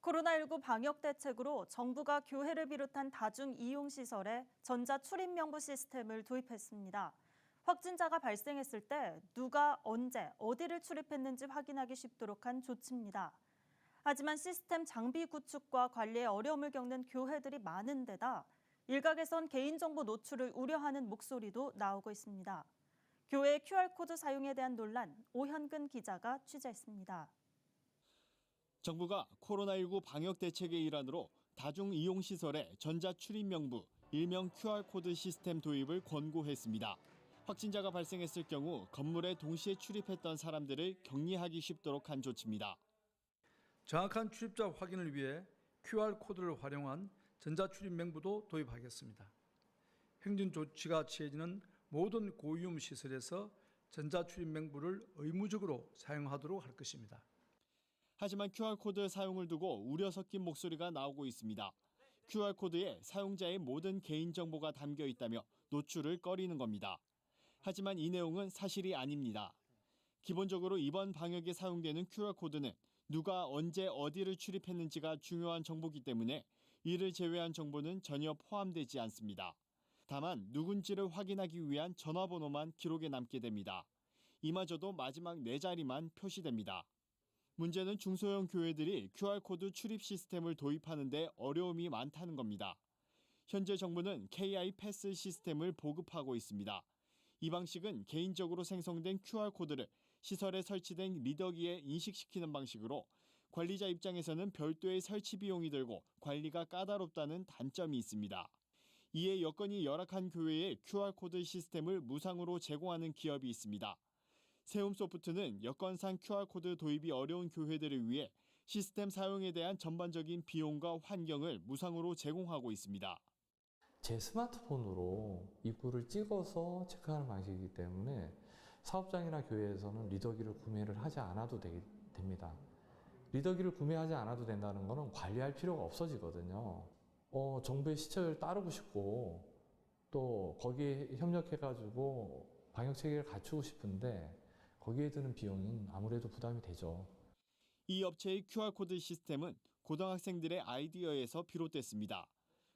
코로나19 방역 대책으로 정부가 교회를 비롯한 다중 이용시설에 전자 출입 명부 시스템을 도입했습니다. 확진자가 발생했을 때 누가 언제 어디를 출입했는지 확인하기 쉽도록 한 조치입니다. 하지만 시스템 장비 구축과 관리에 어려움을 겪는 교회들이 많은 데다 일각에선 개인정보 노출을 우려하는 목소리도 나오고 있습니다. 교회 QR코드 사용에 대한 논란, 오현근 기자가 취재했습니다. 정부가 코로나19 방역 대책의 일환으로 다중이용시설에 전자출입명부, 일명 QR코드 시스템 도입을 권고했습니다. 확진자가 발생했을 경우 건물에 동시에 출입했던 사람들을 격리하기 쉽도록 한 조치입니다. 정확한 출입자 확인을 위해 QR코드를 활용한 전자출입명부도 도입하겠습니다. 행정 조치가 취해지는 모든 고위험 시설에서 전자출입명부를 의무적으로 사용하도록 할 것입니다. 하지만 QR코드 사용을 두고 우려 섞인 목소리가 나오고 있습니다. QR코드에 사용자의 모든 개인정보가 담겨 있다며 노출을 꺼리는 겁니다. 하지만 이 내용은 사실이 아닙니다. 기본적으로 이번 방역에 사용되는 QR코드는 누가 언제 어디를 출입했는지가 중요한 정보이기 때문에 이를 제외한 정보는 전혀 포함되지 않습니다. 다만 누군지를 확인하기 위한 전화번호만 기록에 남게 됩니다. 이마저도 마지막 4자리만 표시됩니다. 문제는 중소형 교회들이 QR코드 출입 시스템을 도입하는 데 어려움이 많다는 겁니다. 현재 정부는 KI 패스 시스템을 보급하고 있습니다. 이 방식은 개인적으로 생성된 QR코드를 시설에 설치된 리더기에 인식시키는 방식으로 관리자 입장에서는 별도의 설치 비용이 들고 관리가 까다롭다는 단점이 있습니다. 이에 여건이 열악한 교회에 QR코드 시스템을 무상으로 제공하는 기업이 있습니다. 세움소프트는 여건상 QR코드 도입이 어려운 교회들을 위해 시스템 사용에 대한 전반적인 비용과 환경을 무상으로 제공하고 있습니다. 제 스마트폰으로 입구를 찍어서 체크하는 방식이기 때문에 사업장이나 교회에서는 리더기를 구매를 하지 않아도 됩니다. 리더기를 구매하지 않아도 된다는 것은 관리할 필요가 없어지거든요. 정부의 시책을 따르고 싶고 또 거기에 협력해가지고 방역 체계를 갖추고 싶은데 거기에 드는 비용은 아무래도 부담이 되죠. 이 업체의 QR코드 시스템은 고등학생들의 아이디어에서 비롯됐습니다.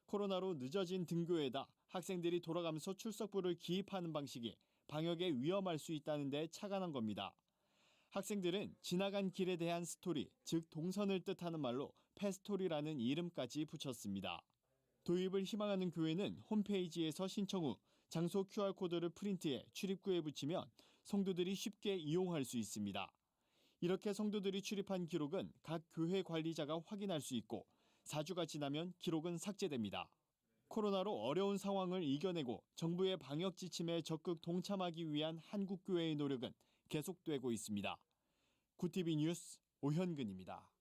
코로나로 늦어진 등교에다 학생들이 돌아가면서 출석부를 기입하는 방식이 방역에 위험할 수 있다는 데 착안한 겁니다. 학생들은 지나간 길에 대한 스토리, 즉 동선을 뜻하는 말로 패스토리라는 이름까지 붙였습니다. 도입을 희망하는 교회는 홈페이지에서 신청 후 장소 QR코드를 프린트해 출입구에 붙이면 성도들이 쉽게 이용할 수 있습니다. 이렇게 성도들이 출입한 기록은 각 교회 관리자가 확인할 수 있고 4주가 지나면 기록은 삭제됩니다. 코로나로 어려운 상황을 이겨내고 정부의 방역 지침에 적극 동참하기 위한 한국교회의 노력은 계속되고 있습니다. 구티비 뉴스 오현근입니다.